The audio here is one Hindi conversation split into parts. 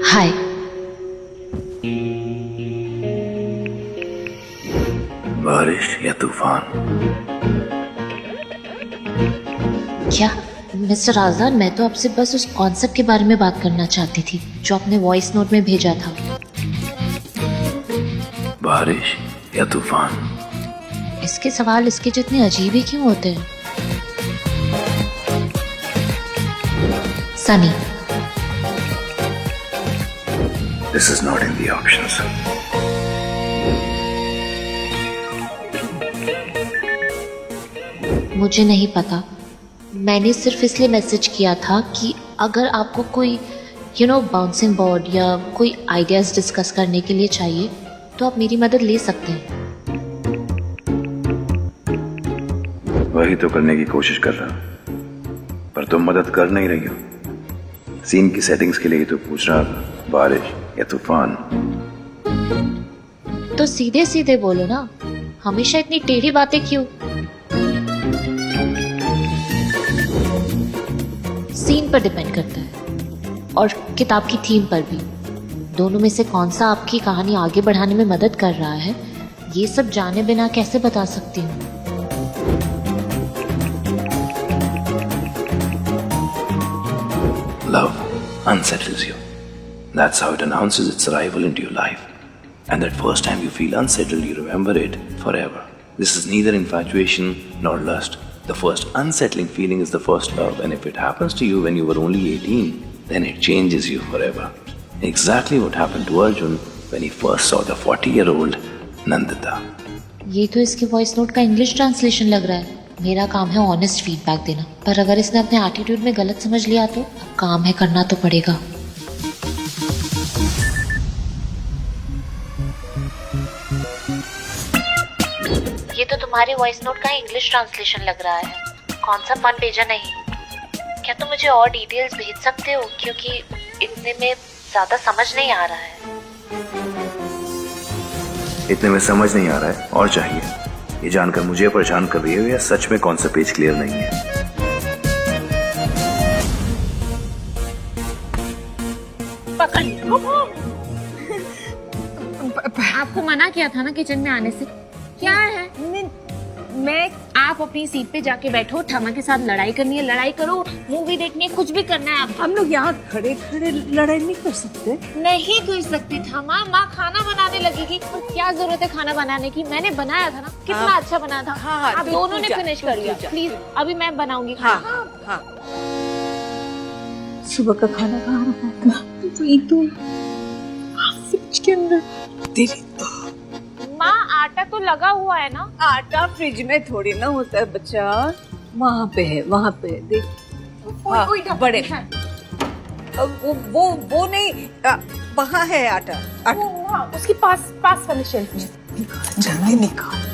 हाय। बारिश या तूफान? क्या मिस्टर आजाद, मैं तो आपसे बस उस कॉन्सेप्ट के बारे में बात करना चाहती थी जो आपने वॉइस नोट में भेजा था। बारिश या तूफान? इसके सवाल इसके जितने अजीब ही क्यों होते हैं? Sunny. This is not in the options. मुझे नहीं पता, मैंने सिर्फ इसलिए मैसेज किया था कि अगर आपको कोई बाउंसिंग बोर्ड या कोई आइडियाज डिस्कस करने के लिए चाहिए तो आप मेरी मदद ले सकते हैं। वही तो करने की कोशिश कर रहा, पर तुम मदद कर नहीं रही हो। सीन की सेटिंग्स के लिए तो पूछ रहा था, बारिश या तूफान? तो सीधे सीधे बोलो ना, हमेशा इतनी टेढ़ी बातें क्यों? सीन पर डिपेंड करता है और किताब की थीम पर भी। दोनों में से कौन सा आपकी कहानी आगे बढ़ाने में मदद कर रहा है, ये सब जाने बिना कैसे बता सकती हूँ। Love unsettles you. That's how it announces its arrival into your life. And that first time you feel unsettled, you remember it forever. This is neither infatuation nor lust. The first unsettling feeling is the first love, and if it happens to you when you were only 18, then it changes you forever. Exactly what happened to Arjun when he first saw the 40-year-old Nandita. ये तो इसके वॉइस नोट का इंग्लिश ट्रांसलेशन लग रहा है। मेरा काम है ऑनेस्ट फीडबैक देना, पर अगर इसने अपने एटीट्यूड में गलत समझ लिया तो अब काम है, करना तो पड़ेगा। ये तो तुम्हारे वॉइस नोट का इंग्लिश ट्रांसलेशन लग रहा है, कौन सा वन पेजा नहीं। क्या तुम मुझे और डिटेल्स भेज सकते हो, क्योंकि इतने में ज्यादा समझ नहीं आ रहा है। इतने में समझ नहीं आ रहा है और चाहिए? ये जानकर मुझे परेशान कर रही है या सच में कौन सा पेज क्लियर नहीं है? आपको मना किया था ना किचन में आने से। क्या है? मैं आप अपनी सीट पे जाके बैठो, ठमा के साथ लड़ाई करनी है लड़ाई करो, मूवी देखनी है, कुछ भी करना है। आप हम लोग यहाँ खड़े खड़े लड़ाई नहीं कर सकते। नहीं कर सकती थमा, माँ खाना बनाने लगेगी। क्या जरूरत है खाना बनाने की? मैंने बनाया था ना, कितना अच्छा बना था। हाँ, आप दोनों ने फिनिश कर लिया। प्लीज अभी मैं बनाऊंगी। हाँ। सुबह का खाना कहाँ रखा था? वही तो फ्रिज के अंदर। तेरी तो माँ आटा तो लगा हुआ है ना। आटा फ्रिज में थोड़ी ना होता है बच्चा, वहाँ पे है, वहाँ पे है, देख। हाँ, बड़े वो नहीं, वहाँ है आटा। उसके पास वाले शेल्फ में। जल्दी निकाल।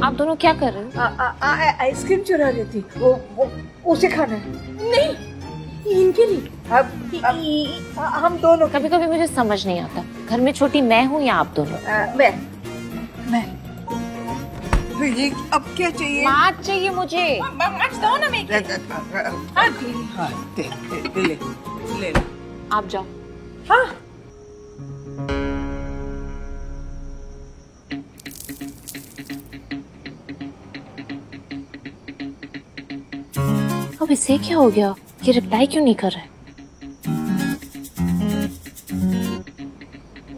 आप दोनों क्या कर रहे हो? आइसक्रीम चुरा रही थी। वो उसे खाना है। नहीं, इनके लिए। हम दोनों। कभी कभी मुझे समझ नहीं आता, घर में छोटी मैं हूँ या आप दोनों? मैं ये अब क्या चाहिए? माँ चाहिए मुझे। दो ना मैं। हाँ, ले। आप जाओ। हाँ। अब इसे क्या हो गया? ये रिप्लाई क्यों नहीं कर रहा है?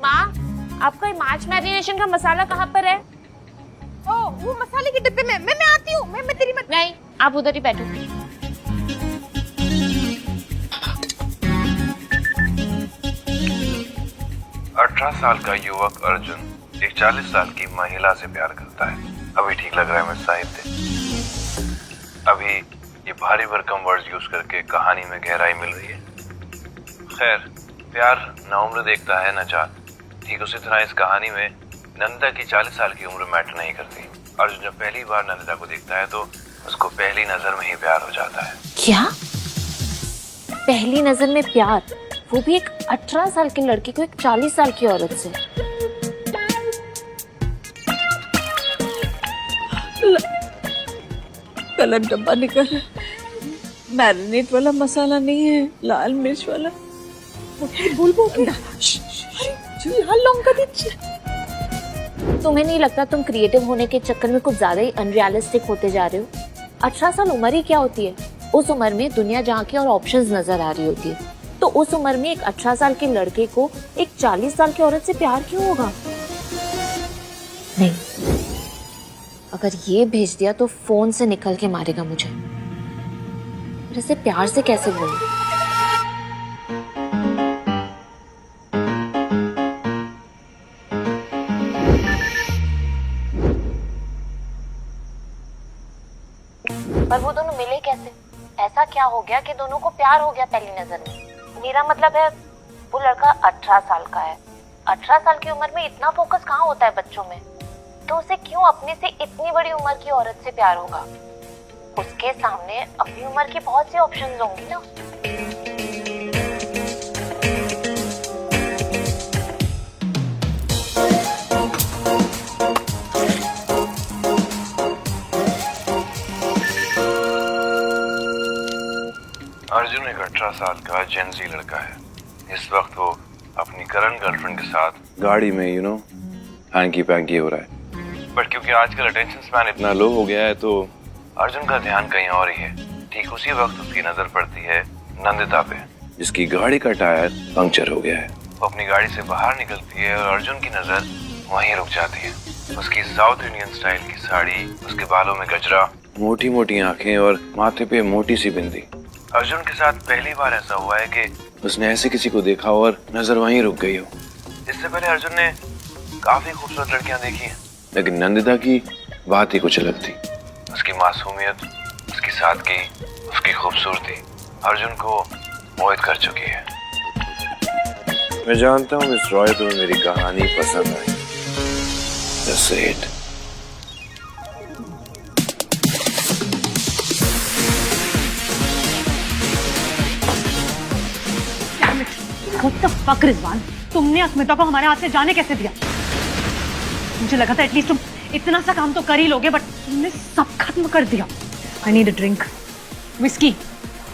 माँ, आपका मार्च मैरिनेशन का मसाला कहाँ पर है? वो मसाले के डिब्बे में। मैं आती हूँ। मैं तेरी मत। नहीं, आप उधर ही बैठो। 18 साल का युवक अर्जुन एक 40 साल की महिला से प्यार करता है। अभी ठीक लग रहा है मैं साहित्य? अभी ये भारी भरकम वर्ड्स यूज करके कहानी में गहराई मिल रही है। खैर, प्यार न उम्र देखता है न जात। ठीक उसी तरह इस कहानी में नंदिता की 40 साल की उम्र मैटर नहीं करती। अर्जुन जब पहली बार नंदिता को देखता है तो उसको पहली नजर में ही प्यार हो जाता है। क्या? पहली नजर में प्यार, वो भी एक 18 साल के लड़के को एक 40 साल की औरत से? गलत डब्बा निकला। मैरिनेट वाला मसाला नहीं है, लाल मिर्च वाला। भूल लाल लौंग का दीजिए। तुम्हें नहीं लगता तुम क्रिएटिव होने के चक्कर में कुछ ज्यादा ही अनरियलिस्टिक होते जा रहे हो? 18 साल उम्र ही क्या होती है? उस उम्र में दुनिया जहाँ की और ऑप्शंस नजर आ रही होती है, तो उस उम्र में एक 18 साल के लड़के को एक 40 साल की औरत से प्यार क्यों होगा? नहीं, अगर ये भेज दिया तो फोन से निकल के मारेगा मुझे। फिर इसे प्यार से कैसे बोलूं? पर वो दोनों मिले कैसे? ऐसा क्या हो गया कि दोनों को प्यार हो गया पहली नजर में? मेरा मतलब है वो लड़का 18 साल का है। 18 साल की उम्र में इतना फोकस कहाँ होता है बच्चों में? तो उसे क्यों अपने से इतनी बड़ी उम्र की औरत से प्यार होगा? उसके सामने अपनी उम्र की बहुत सी ऑप्शंस होंगी ना। अर्जुन एक 18 साल का जेंजी लड़का है। इस वक्त वो अपनी करंट गर्लफ्रेंड के साथ गाड़ी में हैंकी पैंकी हो रहा है। बट क्योंकि आजकल अटेंशन स्पैन इतना लो हो गया है तो अर्जुन का ध्यान कहीं और ही है। ठीक उसी वक्त उसकी नजर पड़ती है नंदिता पे, जिसकी गाड़ी का टायर पंक्चर हो गया है। वो अपनी गाड़ी से बाहर निकलती है और अर्जुन की नजर वहीं रुक जाती है। उसकी साउथ इंडियन स्टाइल की साड़ी, उसके बालों में गजरा, मोटी मोटी आंखें और माथे पे मोटी सी बिंदी। अर्जुन के साथ पहली बार ऐसा हुआ है कि उसने ऐसे किसी को देखा और नजर वहीं रुक गई हो। इससे पहले अर्जुन ने काफी खूबसूरत लड़कियां देखी हैं, लेकिन नंदिता की बात ही कुछ अलग थी। उसकी मासूमियत, उसकी सादगी, उसकी खूबसूरती अर्जुन को मोहित कर चुकी है। मैं जानता हूँ मिस रॉय, तुम्हें मेरी कहानी पसंद आई। That's it. What the fuck, Rizwan? तुमने अस्मिता को हमारे हाथ से जाने कैसे दिया? मुझे लगा था एटलीस्ट तुम इतना सा काम तो कर ही लोगे, बट तुमने सब खत्म कर दिया। I need a drink. Whiskey.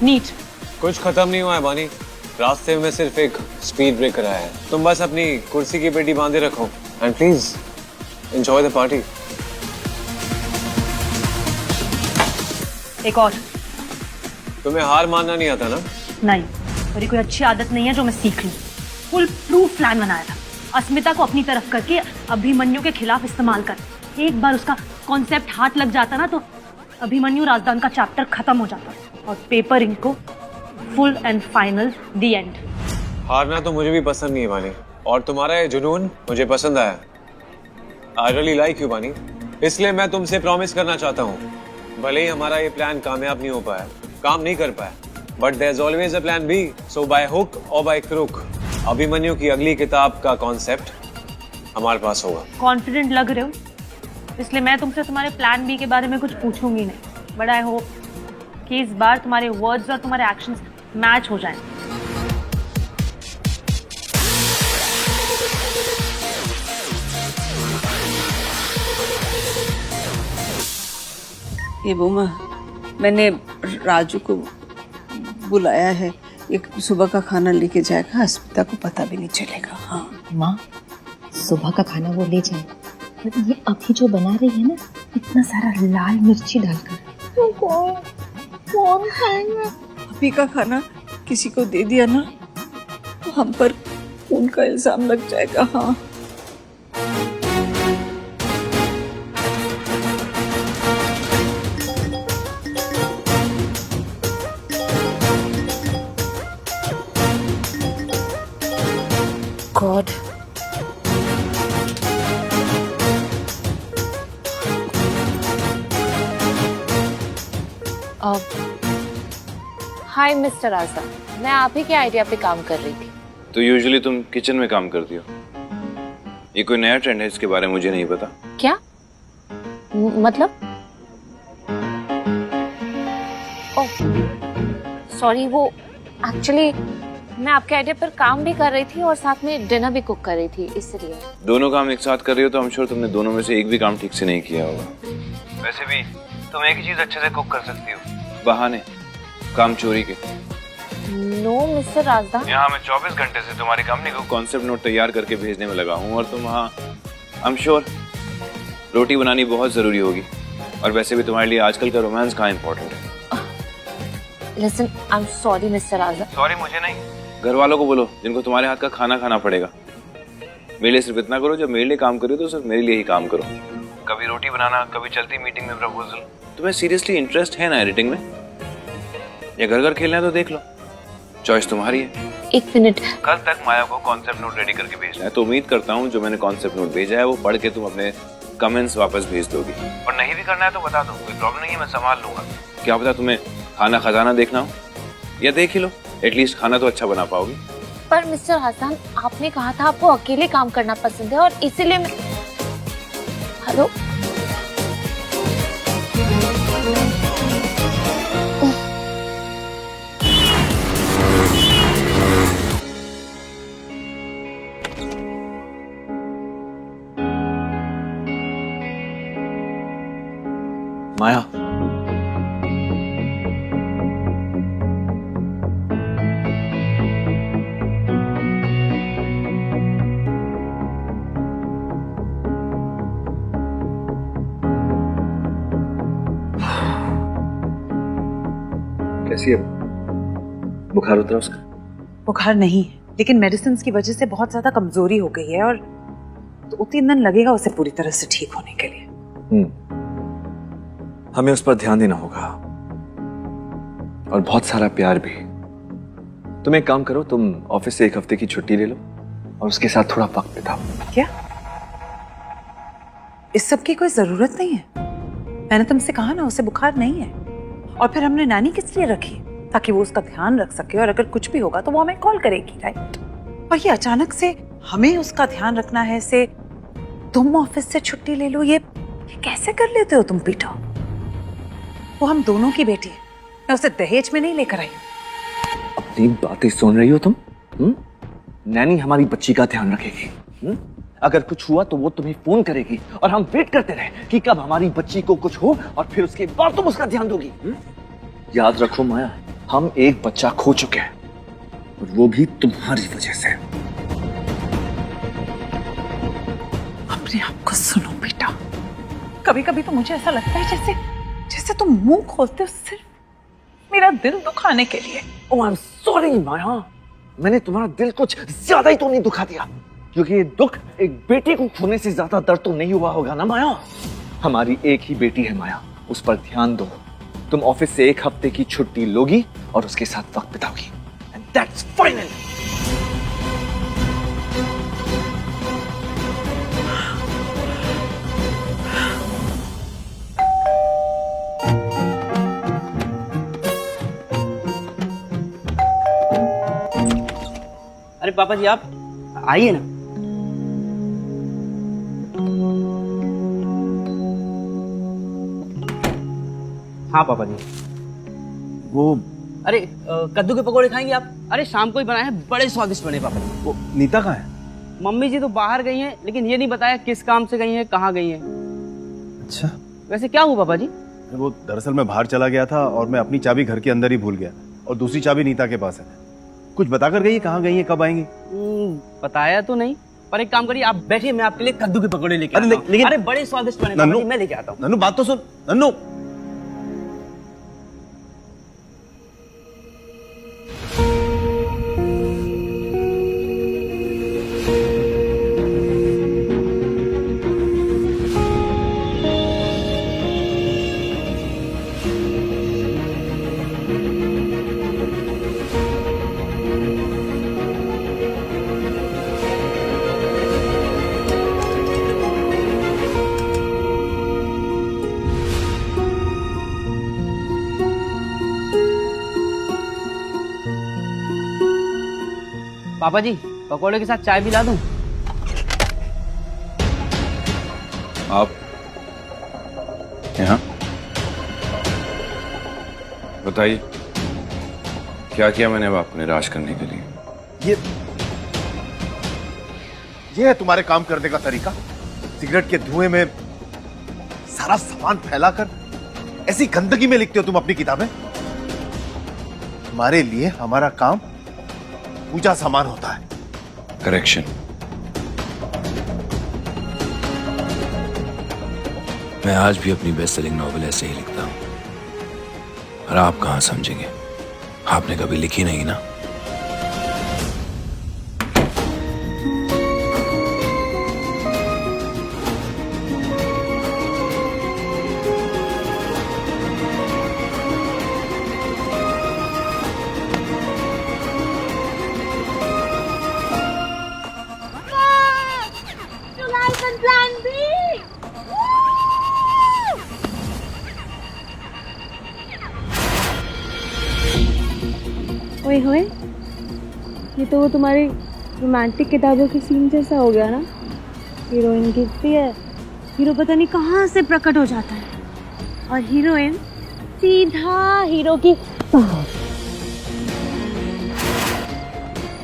Neat. कुछ खत्म नहीं हुआ है बानी। रास्ते में सिर्फ एक स्पीड ब्रेकर आया है। तुम बस अपनी कुर्सी की पेटी बांधे रखो and please enjoy the party. एक और। तुम्हें हार मानना नहीं आता ना? नहीं, मेरी कोई अच्छी आदत नहीं है जो मैं सीख लूं। फुल प्रूफ प्लान बनाया था, अस्मिता को अपनी तरफ करके अभिमन्यु के खिलाफ इस्तेमाल कर। एक बार उसका कॉन्सेप्ट हाथ लग जाता ना तो अभिमन्यु राजदान का चैप्टर खत्म हो जाता और पेपर इनको full and final the end. हारना तो मुझे भी पसंद नहीं है बानी, और तुम्हारा ये जुनून मुझे पसंद आया। आई रियली लाइक यू बानी, इसलिए मैं तुमसे प्रॉमिस करना चाहता हूँ, भले ही हमारा ये प्लान कामयाब नहीं हो पाया, काम नहीं कर पाया, but there is always a plan B. So by hook और बाय क्रुक अभिमन्यु की अगली किताब का कॉन्सेप्ट हमारे पास होगा। कॉन्फिडेंट लग रहे हो, इसलिए मैं तुमसे तुम्हारे प्लान बी के बारे में कुछ पूछूंगी नहीं, बट आई होप कि इस बार तुम्हारे वर्ड्स और तुम्हारे एक्शंस मैच हो जाएं। ये बुमा, मैंने राजू को बुलाया है, एक सुबह का खाना लेके जाएगा, अस्मिता को पता भी नहीं चलेगा। हाँ माँ, सुबह का खाना वो ले जाए, पर ये अभी जो बना रही है ना, इतना सारा लाल मिर्ची डालकर, तो कौन खाएगा? अभी का खाना किसी को दे दिया ना तो हम पर खून का इल्जाम लग जाएगा। हाँ गॉड, हाय मिस्टर आजा, मैं आप ही के आइडिया पे काम कर रही थी। तो यूजुअली तुम किचन में काम करती हो? ये कोई नया ट्रेंड है, इसके बारे में मुझे नहीं पता। क्या मतलब? ओह सॉरी, वो एक्चुअली मैं आपके आइडिया पर काम भी कर रही थी और साथ में डिनर भी कुक कर रही थी, इसलिए। दोनों काम एक साथ कर रही हो तो I'm sure तुमने दोनों में से एक भी काम ठीक से नहीं किया होगा। वैसे भी तुम एक ही चीज अच्छे से कुक कर सकती हो, बहाने, काम चोरी के। No mister Rajdan. यहाँ मैं 24 घंटे से तुम्हारी कंपनी को कॉन्सेप्ट नोट तैयार करके भेजने में लगा हूँ और तुम वहाँ I'm sure रोटी बनानी बहुत जरूरी होगी। और वैसे भी तुम्हारे लिए आजकल का रोमांस कहाँ इम्पोर्टेंट है। Listen, I am sorry mister Rajdan. Sorry मुझे नहीं, घर वालों को बोलो जिनको तुम्हारे हाथ का खाना खाना पड़ेगा। मेरे लिए सिर्फ इतना करो, जब मेरे लिए काम करो तो सिर्फ मेरे लिए ही काम करो। कभी रोटी बनाना, कभी चलती मीटिंग में प्रपोजल। तुम्हें सीरियसली इंटरेस्ट है ना एडिटिंग में, या घर घर खेलना है तो देख लो, चॉइस तुम्हारी है। एक मिनट। कल तक माया को कॉन्सेप्ट नोट रेडी करके भेजना है, तो उम्मीद करता हूँ जो मैंने कॉन्सेप्ट नोट भेजा है वो पढ़ के तुम अपने कमेंट्स वापस भेज दोगी। और नहीं भी करना है तो बता दो, कोई प्रॉब्लम नहीं है, मैं संभाल लूंगा। क्या पता तुम्हें खाना खजाना देखना हो, या देख ही लो, एटलीस्ट खाना तो अच्छा बना पाओगी। पर मिस्टर हसन, आपने कहा था आपको अकेले काम करना पसंद है और इसीलिए मैं... हेलो, माया, कैसी है? बुखार उतरा उसका? बुखार नहीं है, लेकिन मेडिसिन की वजह से बहुत ज्यादा कमजोरी हो गई है और 2-3 दिन लगेगा उसे पूरी तरह से ठीक होने के लिए। हमें उस पर ध्यान देना होगा और बहुत सारा प्यार भी। तुम एक काम करो, तुम ऑफिस से 1 हफ्ते की छुट्टी ले लो और उसके साथ थोड़ा वक्त बिताओ। क्या इस सब की कोई जरूरत नहीं है? मैंने तुमसे कहा ना उसे बुखार नहीं है। और फिर हमने नानी किस लिए रखी? ताकि वो उसका ध्यान रख सके और अगर कुछ भी होगा तो वो हमें कॉल करेगी, राइट? और ये अचानक से हमें उसका ध्यान रखना है से तुम ऑफिस से छुट्टी ले लो, ये कैसे कर लेते हो तुम पीटर? वो हम दोनों की बेटी है, मैं उसे दहेज में नहीं लेकर आई। अपनी बातें सुन रही हो तुम? नैनी हमारी बच्ची का ध्यान रखेगी। अगर कुछ हुआ तो वो तुम्हें फोन करेगी और हम वेट करते रहे कि कब हमारी बच्ची को कुछ हो और फिर उसके बाद तुम उसका ध्यान दोगी। याद रखो माया, हम एक बच्चा खो चुके हैं और वो भी तुम्हारी वजह से। अपने आप को सुनो बेटा, कभी कभी तो मुझे ऐसा लगता है जैसे जैसे तुम मुंह खोलते हो सिर्फ मेरा दिल दुखाने के लिए। ओह आई एम सॉरी माया, मैंने तुम्हारा दिल कुछ ज्यादा ही तो नहीं दुखा दिया, क्योंकि ये दुख एक बेटी को खोने से ज्यादा दर्द तो नहीं हुआ होगा ना माया। हमारी एक ही बेटी है माया, उस पर ध्यान दो। तुम ऑफिस से 1 हफ्ते की छुट्टी लोगी और उसके साथ वक्त बिताओगी, एंड दैट्स फाइनल। अरे पापा जी, आप आइए ना। हाँ पापा जी। वो अरे कद्दू के पकौड़े खाएंगे आप? अरे शाम को ही बनाए हैं, बड़े स्वादिष्ट बने पापा जी। वो नीता कहाँ है? मम्मी जी तो बाहर गई हैं, लेकिन ये नहीं बताया किस काम से गई हैं, कहाँ गई हैं। अच्छा, वैसे क्या हुआ पापा जी? वो दरअसल मैं बाहर चला गया था और मैं अपनी चाबी घर के अंदर ही भूल गया और दूसरी चाबी नीता के पास है। कुछ बता कर गई कहाँ गई है, कब आएंगी? बताया तो नहीं, पर एक काम करिए, आप बैठिए, मैं आपके लिए कद्दू के पकौड़े लेके अरे आता हूं। लेकिन अरे बड़े स्वादिष्ट बने पापा जी, मैं लेके आता हूँ। नन्नू बात तो सुन। नन्नू पापा जी, पकौड़े के साथ चाय भी ला दूं? आप यहाँ बताइए, क्या किया मैंने अब आपको निराश करने के लिए? ये है तुम्हारे काम करने का तरीका? सिगरेट के धुएं में सारा सामान फैलाकर ऐसी गंदगी में लिखते हो तुम अपनी किताबें? हमारे लिए हमारा काम पूजा सामान होता है। करेक्शन। मैं आज भी अपनी बेस्ट सेलिंग नॉवेल ऐसे ही लिखता हूं, और आप कहां समझेंगे, आपने कभी लिखी नहीं ना। ओए होए, ये तो वो तुम्हारी रोमांटिक किताबों की सीन जैसा हो गया ना। हीरोइन गिरती है, हीरो पता नहीं कहाँ से प्रकट हो जाता है और हीरोइन सीधा हीरो की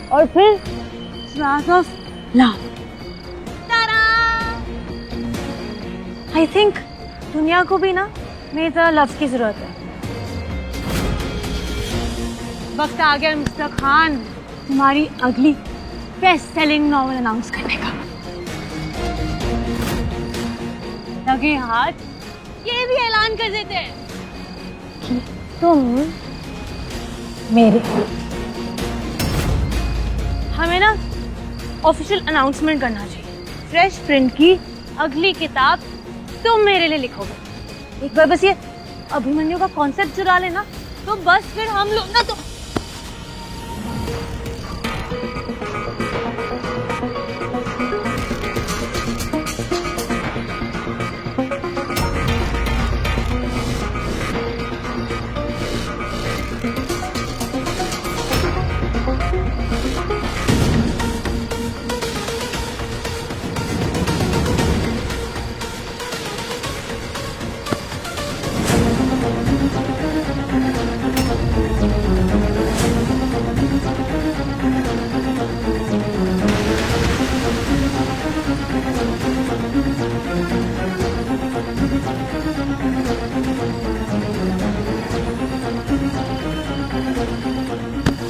और फिर स्ट्रास ऑफ लव। आई थिंक दुनिया को भी ना मेरी तरह लव की जरूरत है। वक्त आ गया मिस्टर खान तुम्हारी अगली बेस्ट सेलिंग नॉवेल अनाउंस करने का। लगे हाथ ये भी ऐलान कर देते हैं कि तुम मेरे। हमें ना ऑफिशियल अनाउंसमेंट करना चाहिए, फ्रेश प्रिंट की अगली किताब तुम मेरे लिए लिखोगे। एक बार बस ये अभिमन्यु का कॉन्सेप्ट चुरा लेना तो बस फिर हम लोग ना तो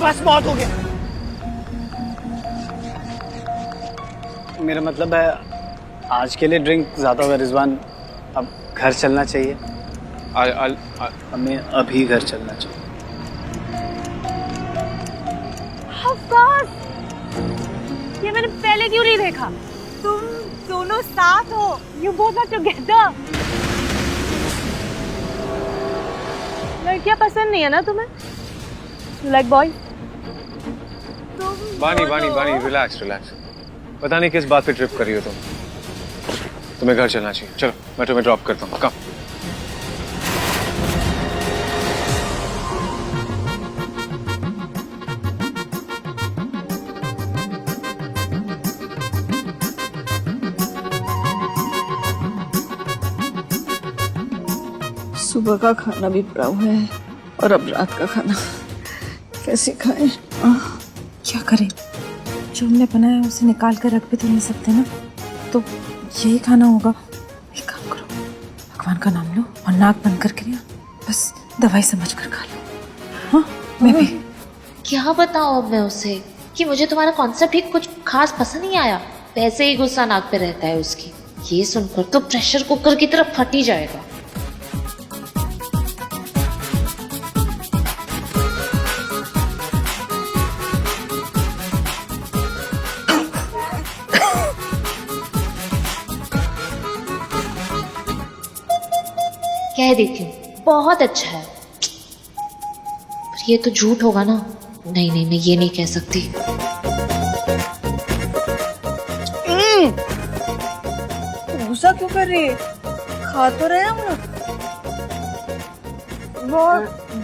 बस बहुत हो गया। मेरा मतलब है आज के लिए ड्रिंक ज्यादा हुआ रिजवान, अब घर चलना चाहिए। हमें अभी घर चलना चाहिए। Of course! ये मैंने पहले क्यों नहीं देखा? तुम दोनों साथ हो, you both are together. लड़कियां पसंद नहीं है ना तुम्हें? You like boys? बानी रिलैक्स। पता नहीं किस बात पे ट्रिप कर रही हो तुम। तुम्हें घर चलना चाहिए। चलो मैं तुम्हें ड्रॉप करता हूँ। कम। सुबह का खाना भी पड़ा हुआ है और अब रात का खाना कैसे खाएं? क्या करें, जो हमने बनाया है उसे निकाल कर रख भी तो नहीं सकते ना, तो यही खाना होगा। एक काम करो, भगवान का नाम लो और नाक बंद करके ना बस दवाई समझ कर खा लो। हाँ मैं भी। क्या बताऊं अब मैं उसे कि मुझे तुम्हारा कॉन्सेप्ट ही कुछ खास पसंद नहीं आया। वैसे ही गुस्सा नाक पे रहता है उसकी। ये सुनकर तो प्रेशर कुकर की तरफ फट ही जाएगा। कह देती हूँ बहुत अच्छा है, पर ये तो झूठ होगा ना। नहीं ये नहीं कह सकती। गुस्सा क्यों कर रही है? खा तो रहे हम लोग।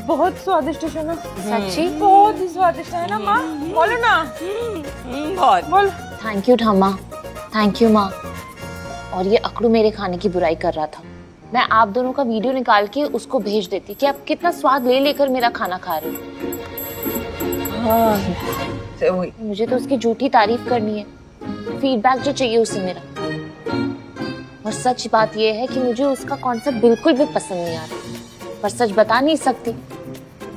बहुत स्वादिष्ट है ना। सच्ची बहुत ही स्वादिष्ट है ना माँ, बोलो ना। बहुत। बोल। थैंक यू ठामा, थैंक यू माँ। और ये अकड़ू मेरे खाने की बुराई कर रहा था। मैं आप दोनों का वीडियो निकाल के उसको भेज देती कि आप कितना स्वाद ले लेकर मेरा खाना खा रहे हो। हाँ, मुझे तो उसकी झूठी तारीफ करनी है, फीडबैक जो चाहिए उसे मेरा। और सच बात यह है कि मुझे उसका कॉन्सेप्ट बिल्कुल भी पसंद नहीं आ रहा, पर सच बता नहीं सकती,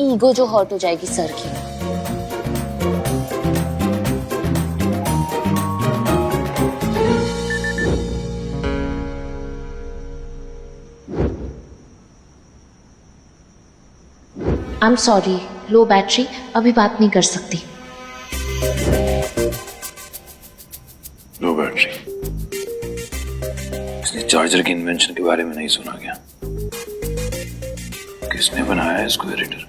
ईगो जो हर्ट हो जाएगी सर की। आई एम सॉरी, लो बैटरी, अभी बात नहीं कर सकती। लो बैटरी। इसने चार्जर के इन्वेंशन के बारे में नहीं सुना क्या? किसने बनाया है इसको एडिटर?